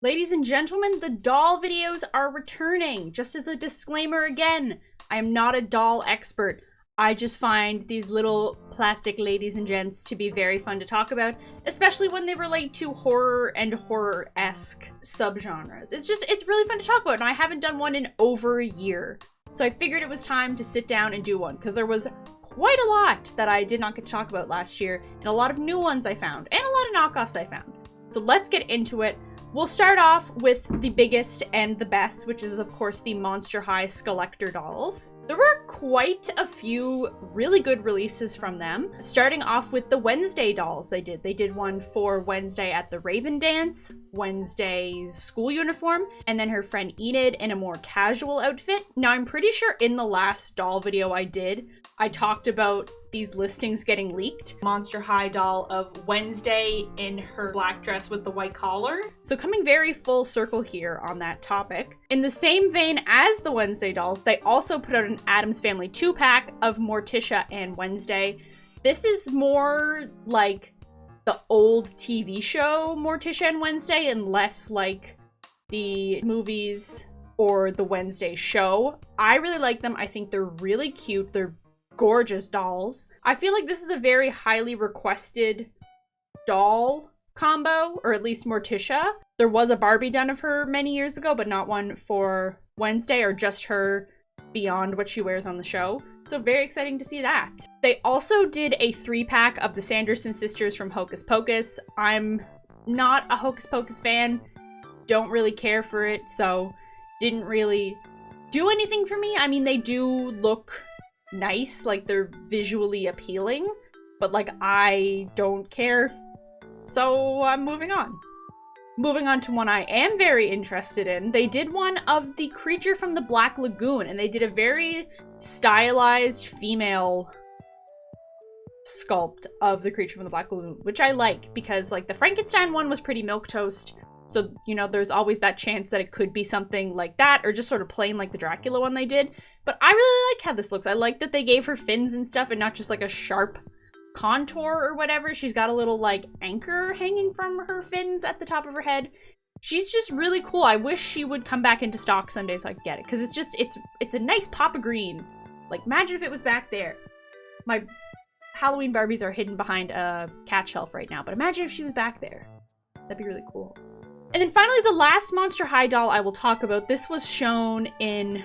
Ladies and gentlemen, the doll videos are returning. Just as a disclaimer again, I am not a doll expert. I just find these little plastic ladies and gents to be very fun to talk about, especially when they relate to horror and horror-esque subgenres. It's really fun to talk about, and I haven't done one in over a year. So I figured it was time to sit down and do one, because there was quite a lot that I did not get to talk about last year, and a lot of new ones I found, and a lot of knockoffs I found. So let's get into it. We'll start off with the biggest and the best, which is, of course, the Monster High Skeletor dolls. There were quite a few really good releases from them, starting off with the Wednesday dolls they did. They did one for Wednesday at the Raven Dance, Wednesday's school uniform, and then her friend Enid in a more casual outfit. Now, I'm pretty sure in the last doll video I did, I talked about these listings getting leaked. Monster High doll of Wednesday in her black dress with the white collar. So coming very full circle here on that topic. In the same vein as the Wednesday dolls, they also put out an Addams Family 2-pack of Morticia and Wednesday. This is more like the old TV show Morticia and Wednesday and less like the movies or the Wednesday show. I really like them. I think they're really cute. They're gorgeous dolls. I feel like this is a very highly requested doll combo, or at least Morticia. There was a Barbie done of her many years ago, but not one for Wednesday, or just her beyond what she wears on the show. So very exciting to see that. They also did a 3-pack of the Sanderson sisters from Hocus Pocus. I'm not a Hocus Pocus fan, don't really care for it, so didn't really do anything for me. I mean, they do look nice, like they're visually appealing, but like I don't care, so I'm moving on. Moving on to one I am very interested in. They did one of the creature from the Black Lagoon, and they did a very stylized female sculpt of the creature from the Black Lagoon, which I like because like the Frankenstein one was pretty milquetoast. So, you know, there's always that chance that it could be something like that, or just sort of plain like the Dracula one they did. But I really like how this looks. I like that they gave her fins and stuff and not just like a sharp contour or whatever. She's got a little like anchor hanging from her fins at the top of her head. She's just really cool. I wish she would come back into stock someday so I could get it. Because it's a nice pop of green. Like, imagine if it was back there. My Halloween Barbies are hidden behind a cat shelf right now, but imagine if she was back there. That'd be really cool. And then finally, the last Monster High doll I will talk about. This was shown in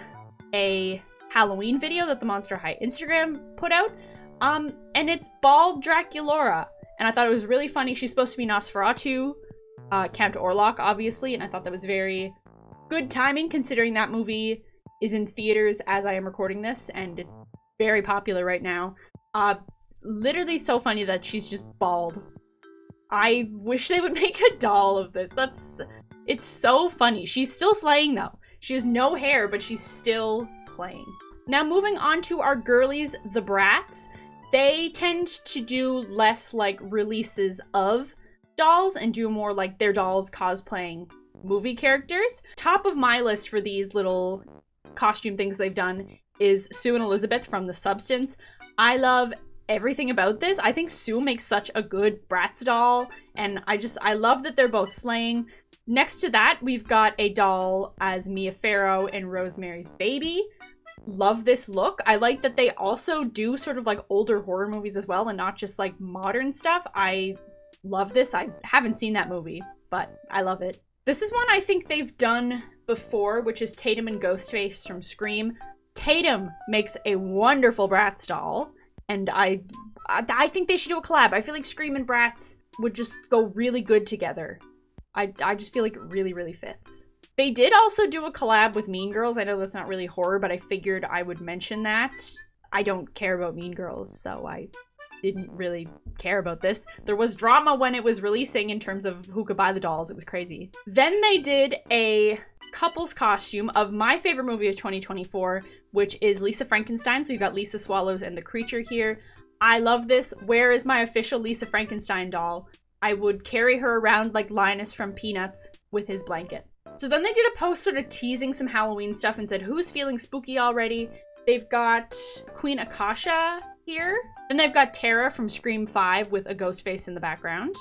a Halloween video that the Monster High Instagram put out. And it's Bald Draculaura. And I thought it was really funny. She's supposed to be Nosferatu, Count Orlok, obviously. And I thought that was very good timing, considering that movie is in theaters as I am recording this. And it's very popular right now. Literally so funny that she's just bald. I wish they would make a doll of this. It's so funny. She's still slaying though. She has no hair, but she's still slaying. Now moving on to our girlies, the Brats. They tend to do less like releases of dolls and do more like their dolls cosplaying movie characters. Top of my list for these little costume things they've done is Sue and Elizabeth from The Substance. I love everything about this. I think Sue makes such a good Bratz doll, and I love that they're both slaying. Next to that, we've got a doll as Mia Farrow in Rosemary's Baby. Love this look. I like that they also do sort of like older horror movies as well, and not just like modern stuff. I love this. I haven't seen that movie, but I love it. This is one I think they've done before, which is Tatum and Ghostface from Scream. Tatum makes a wonderful Bratz doll. And I think they should do a collab. I feel like Scream and Bratz would just go really good together. I just feel like it really, really fits. They did also do a collab with Mean Girls. I know that's not really horror, but I figured I would mention that. I don't care about Mean Girls, so I didn't really care about this. There was drama when it was releasing in terms of who could buy the dolls. It was crazy. Then they did a couple's costume of my favorite movie of 2024, which is Lisa Frankenstein. So we've got Lisa Swallows and the creature here. I love this. Where is my official Lisa Frankenstein doll? I would carry her around like Linus from Peanuts with his blanket. So then they did a post sort of teasing some Halloween stuff and said, who's feeling spooky already? They've got Queen Akasha here. Then they've got Tara from Scream 5 with a ghost face in the background.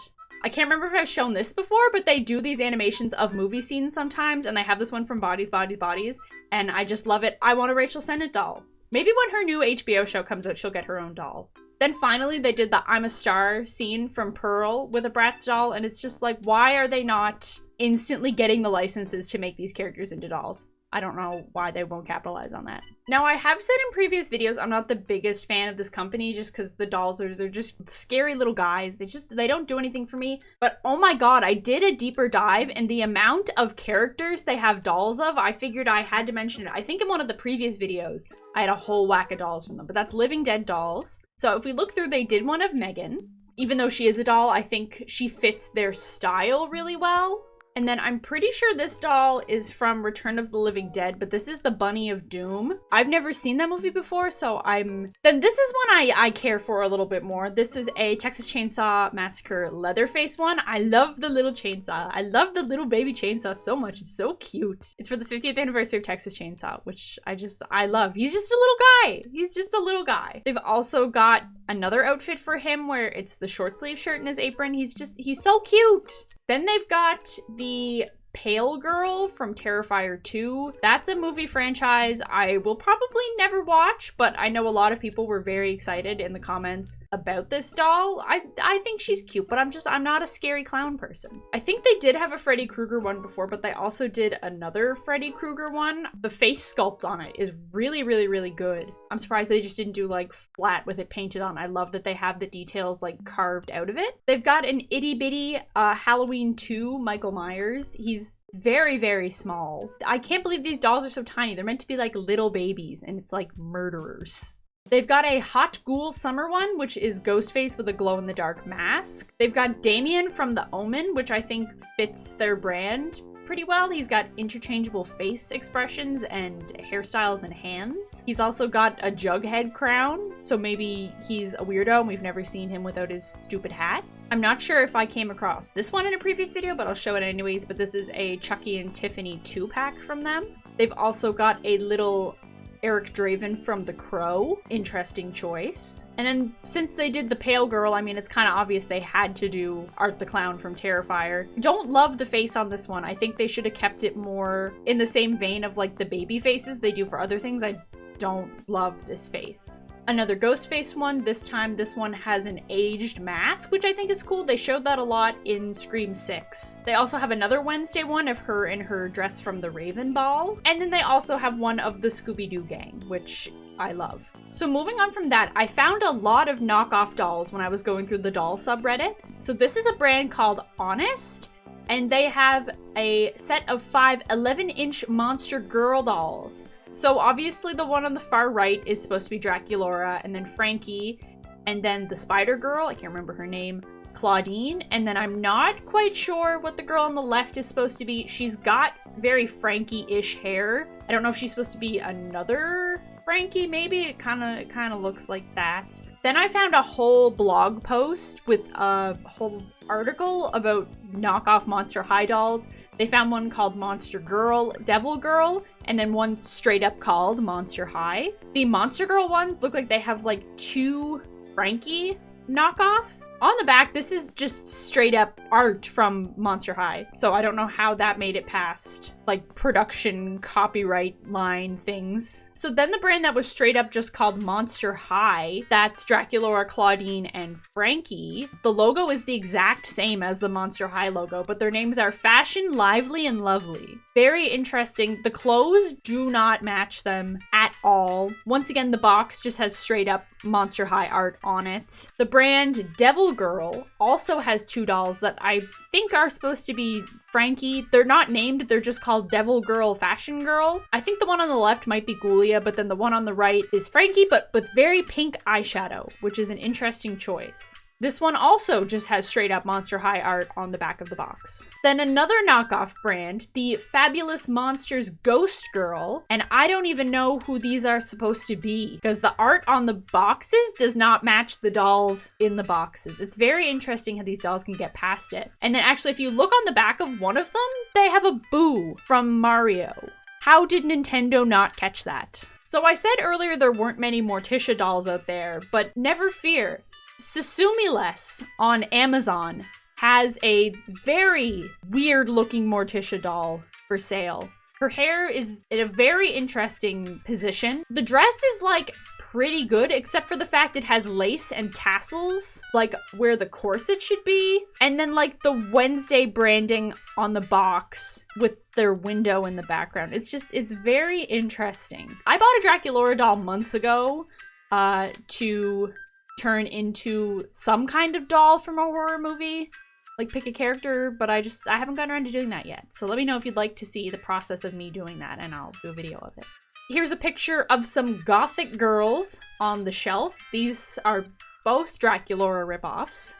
I can't remember if I've shown this before, but they do these animations of movie scenes sometimes, and they have this one from Bodies, Bodies, Bodies, and I just love it. I want a Rachel Sennett doll. Maybe when her new HBO show comes out, she'll get her own doll. Then finally, they did the I'm a Star scene from Pearl with a Bratz doll, and it's just like, why are they not instantly getting the licenses to make these characters into dolls? I don't know why they won't capitalize on that. Now, I have said in previous videos, I'm not the biggest fan of this company just because the dolls they're just scary little guys. They don't do anything for me. But oh my god, I did a deeper dive, and the amount of characters they have dolls of, I figured I had to mention it. I think in one of the previous videos, I had a whole whack of dolls from them, but that's Living Dead dolls. So if we look through, they did one of Megan. Even though she is a doll, I think she fits their style really well. And then I'm pretty sure this doll is from Return of the Living Dead, but this is the Bunny of Doom. I've never seen that movie before, so then this is one I care for a little bit more. This is a Texas Chainsaw Massacre Leatherface one. I love the little chainsaw. I love the little baby chainsaw so much. It's so cute. It's for the 50th anniversary of Texas Chainsaw, which I love. He's just a little guy. He's just a little guy. They've also got another outfit for him where it's the short sleeve shirt and his apron. He's so cute. Then they've got the Pale Girl from Terrifier 2. That's a movie franchise I will probably never watch, but I know a lot of people were very excited in the comments about this doll. I think she's cute, but I'm not a scary clown person. I think they did have a Freddy Krueger one before, but they also did another Freddy Krueger one. The face sculpt on it is really, really, really good. I'm surprised they just didn't do like flat with it painted on. I love that they have the details like carved out of it. They've got an itty bitty Halloween 2 Michael Myers. He's very, very small. I can't believe these dolls are so tiny. They're meant to be like little babies, and it's like murderers. They've got a Hot Ghoul Summer one, which is Ghostface with a glow-in-the-dark mask. They've got Damien from The Omen, which I think fits their brand pretty well. He's got interchangeable face expressions and hairstyles and hands. He's also got a Jughead crown, so maybe he's a weirdo and we've never seen him without his stupid hat. I'm not sure if I came across this one in a previous video, but I'll show it anyways, but this is a Chucky and Tiffany 2-pack from them. They've also got a little Eric Draven from The Crow. Interesting choice. And then since they did the Pale Girl, I mean, it's kind of obvious they had to do Art the Clown from Terrifier. Don't love the face on this one. I think they should have kept it more in the same vein of like the baby faces they do for other things. I don't love this face. Another Ghostface one. This time, this one has an aged mask, which I think is cool. They showed that a lot in Scream 6. They also have another Wednesday one of her in her dress from the Raven Ball. And then they also have one of the Scooby-Doo gang, which I love. So moving on from that, I found a lot of knockoff dolls when I was going through the doll subreddit. So this is a brand called Honest, and they have a set of 5 11-inch monster girl dolls. So obviously the one on the far right is supposed to be Draculaura, and then Frankie, and then the Spider Girl, I can't remember her name, Claudine, and then I'm not quite sure what the girl on the left is supposed to be. She's got very Frankie-ish hair. I don't know if she's supposed to be another Frankie, maybe. It kind of looks like that. Then I found a whole blog post with a whole article about knockoff Monster High dolls. They found one called Monster Girl, Devil Girl, and then one straight up called Monster High. The Monster Girl ones look like they have like 2 Frankie knockoffs. On the back, this is just straight up art from Monster High. So I don't know how that made it past like production copyright line things. So then the brand that was straight up just called Monster High, that's Draculaura, Claudine, and Frankie. The logo is the exact same as the Monster High logo, but their names are Fashion, Lively, and Lovely. Very interesting. The clothes do not match them at all. Once again, the box just has straight up Monster High art on it. The brand Devil Girl also has 2 dolls that I think are supposed to be Frankie. They're not named, they're just called Devil Girl, Fashion Girl. I think the one on the left might be Ghoulia, but then the one on the right is Frankie, but with very pink eyeshadow, which is an interesting choice. This one also just has straight up Monster High art on the back of the box. Then another knockoff brand, the Fabulous Monsters Ghost Girl, and I don't even know who these are supposed to be because the art on the boxes does not match the dolls in the boxes. It's very interesting how these dolls can get past it. And then actually, if you look on the back of one of them, they have a Boo from Mario. How did Nintendo not catch that? So I said earlier there weren't many Morticia dolls out there, but never fear. Susumiles on Amazon has a very weird looking Morticia doll for sale. Her hair is in a very interesting position. The dress is like pretty good, except for the fact it has lace and tassels, like where the corset should be. And then like the Wednesday branding on the box with their window in the background. It's very interesting. I bought a Draculaura doll months ago to turn into some kind of doll from a horror movie. Like pick a character, but I haven't gotten around to doing that yet. So let me know if you'd like to see the process of me doing that and I'll do a video of it. Here's a picture of some gothic girls on the shelf. These are both Draculaura ripoffs.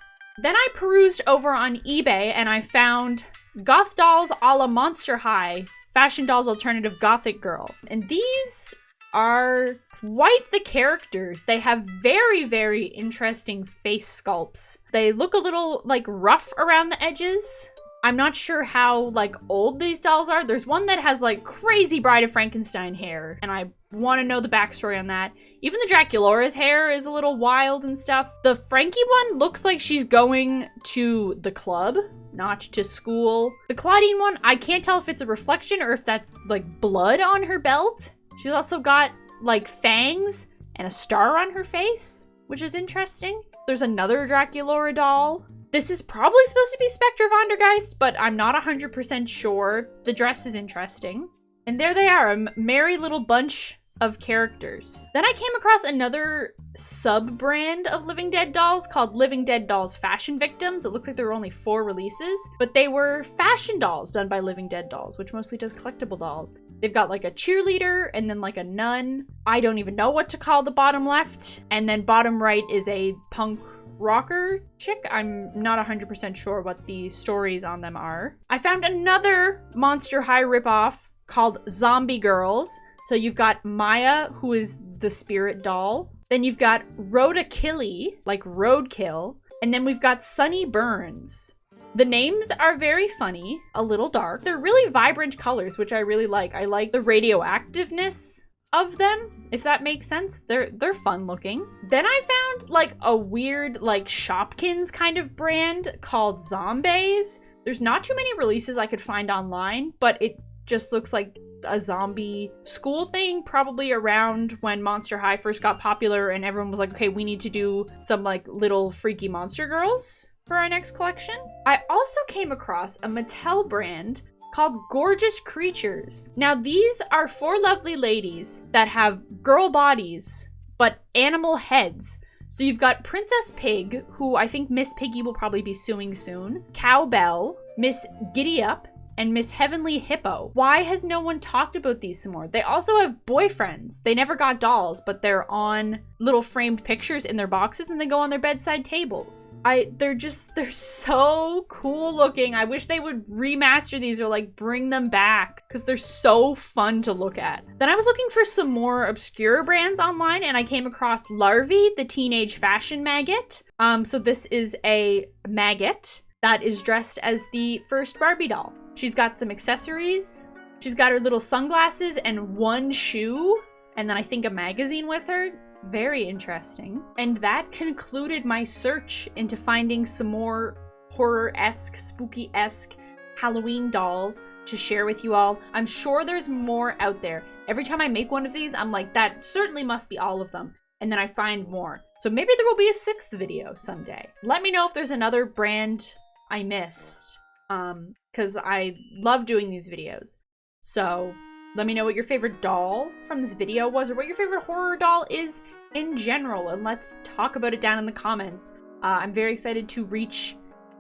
Then I perused over on eBay and I found goth dolls a la Monster High, fashion dolls alternative gothic girl. And these are quite the characters. They have very, very interesting face sculpts. They look a little like rough around the edges. I'm not sure how like old these dolls are. There's one that has like crazy Bride of Frankenstein hair, and I want to know the backstory on that. Even the Draculaura's hair is a little wild and stuff. The Frankie one looks like she's going to the club, not to school. The Claudine one, I can't tell if it's a reflection or if that's like blood on her belt. She's also got like fangs and a star on her face, which is interesting. There's another Draculaura doll. This is probably supposed to be Spectre Vondergeist, but I'm not 100% sure. The dress is interesting. And there they are, a merry little bunch of characters. Then I came across another sub-brand of Living Dead dolls called Living Dead Dolls Fashion Victims. It looks like there were only 4 releases, but they were fashion dolls done by Living Dead Dolls, which mostly does collectible dolls. They've got like a cheerleader and then like a nun. I don't even know what to call the bottom left. And then bottom right is a punk rocker chick. I'm not 100% sure what the stories on them are. I found another Monster High ripoff called Zombie Girls. So you've got Maya, who is the spirit doll. Then you've got Rhoda Killy, like roadkill. And then we've got Sunny Burns. The names are very funny, a little dark. They're really vibrant colors, which I really like. I like the radioactiveness of them, if that makes sense. They're fun looking. Then I found like a weird like Shopkins kind of brand called Zombies. There's not too many releases I could find online, but it just looks like a zombie school thing, probably around when Monster High first got popular and everyone was like, okay, we need to do some like little freaky monster girls for our next collection. I also came across a Mattel brand called Gorgeous Creatures. Now these are 4 lovely ladies that have girl bodies, but animal heads. So you've got Princess Pig, who I think Miss Piggy will probably be suing soon, Cowbell, Miss Giddy Up, and Miss Heavenly Hippo. Why has no one talked about these some more? They also have boyfriends. They never got dolls, but they're on little framed pictures in their boxes and they go on their bedside tables. They're so cool looking. I wish they would remaster these or like bring them back because they're so fun to look at. Then I was looking for some more obscure brands online and I came across Larvae, the teenage fashion maggot. So this is a maggot that is dressed as the first Barbie doll. She's got some accessories. She's got her little sunglasses and 1 shoe, and then I think a magazine with her. Very interesting. And that concluded my search into finding some more horror-esque, spooky-esque Halloween dolls to share with you all. I'm sure there's more out there. Every time I make one of these, I'm like, that certainly must be all of them. And then I find more. So maybe there will be a 6th video someday. Let me know if there's another brand I missed, because I love doing these videos. So let me know what your favorite doll from this video was, or what your favorite horror doll is in general, and let's talk about it down in the comments. I'm very excited to reach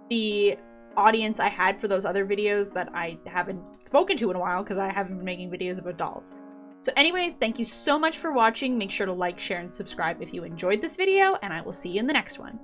the audience I had for those other videos that I haven't spoken to in a while because I haven't been making videos about dolls. So anyways, thank you so much for watching. Make sure to like, share, and subscribe if you enjoyed this video, and I will see you in the next one.